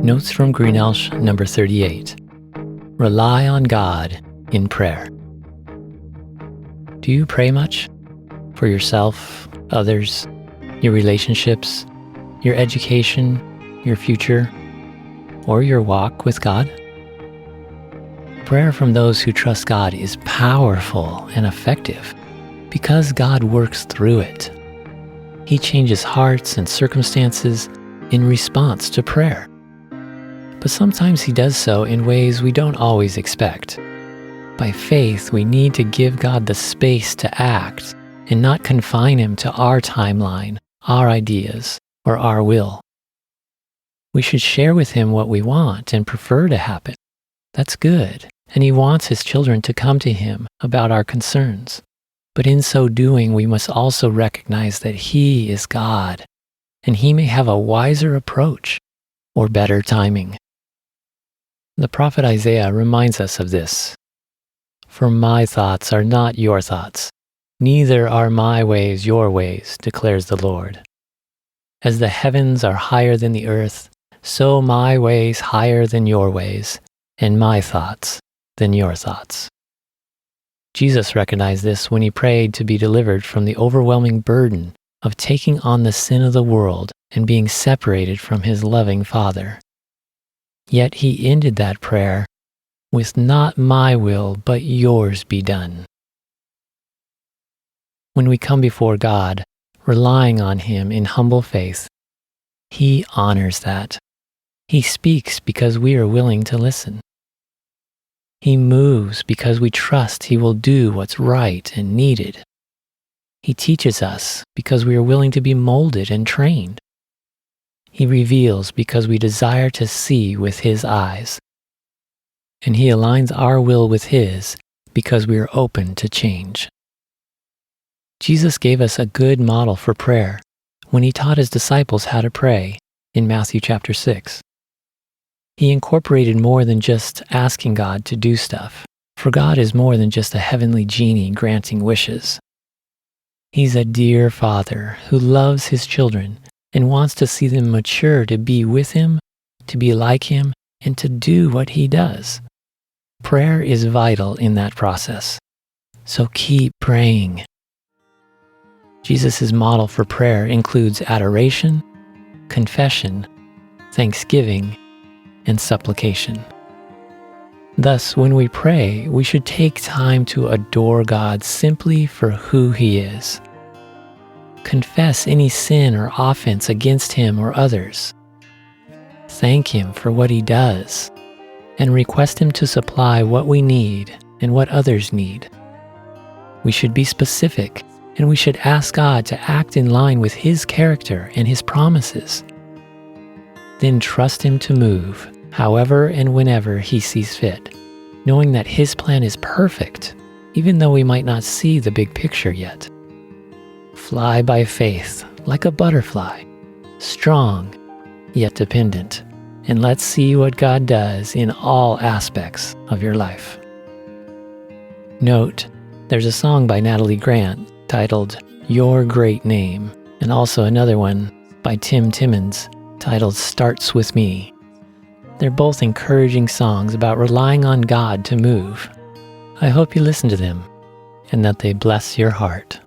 Notes from Greenelsh number 38. Rely on God in prayer. Do you pray much? For yourself, others, your relationships, your education, your future, or your walk with God? Prayer from those who trust God is powerful and effective because God works through it. He changes hearts and circumstances in response to prayer. But sometimes He does so in ways we don't always expect. By faith, we need to give God the space to act and not confine Him to our timeline, our ideas, or our will. We should share with Him what we want and prefer to happen. That's good, and He wants His children to come to Him about our concerns. But in so doing, we must also recognize that He is God, and He may have a wiser approach or better timing. The prophet Isaiah reminds us of this. For my thoughts are not your thoughts, neither are my ways your ways, declares the Lord. As the heavens are higher than the earth, so my ways higher than your ways, and my thoughts than your thoughts. Jesus recognized this when He prayed to be delivered from the overwhelming burden of taking on the sin of the world and being separated from His loving Father. Yet He ended that prayer with "Not my will, but yours be done." When we come before God, relying on Him in humble faith, He honors that. He speaks because we are willing to listen. He moves because we trust He will do what's right and needed. He teaches us because we are willing to be molded and trained. He reveals because we desire to see with His eyes. And He aligns our will with His because we are open to change. Jesus gave us a good model for prayer when He taught His disciples how to pray in Matthew chapter 6. He incorporated more than just asking God to do stuff, for God is more than just a heavenly genie granting wishes. He's a dear Father who loves His children and wants to see them mature to be with Him, to be like Him, and to do what He does. Prayer is vital in that process. So keep praying. Jesus' model for prayer includes adoration, confession, thanksgiving, and supplication. Thus, when we pray, we should take time to adore God simply for who He is. Confess any sin or offense against Him or others. Thank Him for what He does, and request Him to supply what we need and what others need. We should be specific, and we should ask God to act in line with His character and His promises. Then trust Him to move, however and whenever He sees fit, knowing that His plan is perfect, even though we might not see the big picture yet. Fly by faith, like a butterfly, strong, yet dependent, and let's see what God does in all aspects of your life. Note, there's a song by Natalie Grant titled Your Great Name, and also another one by Tim Timmons titled Starts With Me. They're both encouraging songs about relying on God to move. I hope you listen to them and that they bless your heart.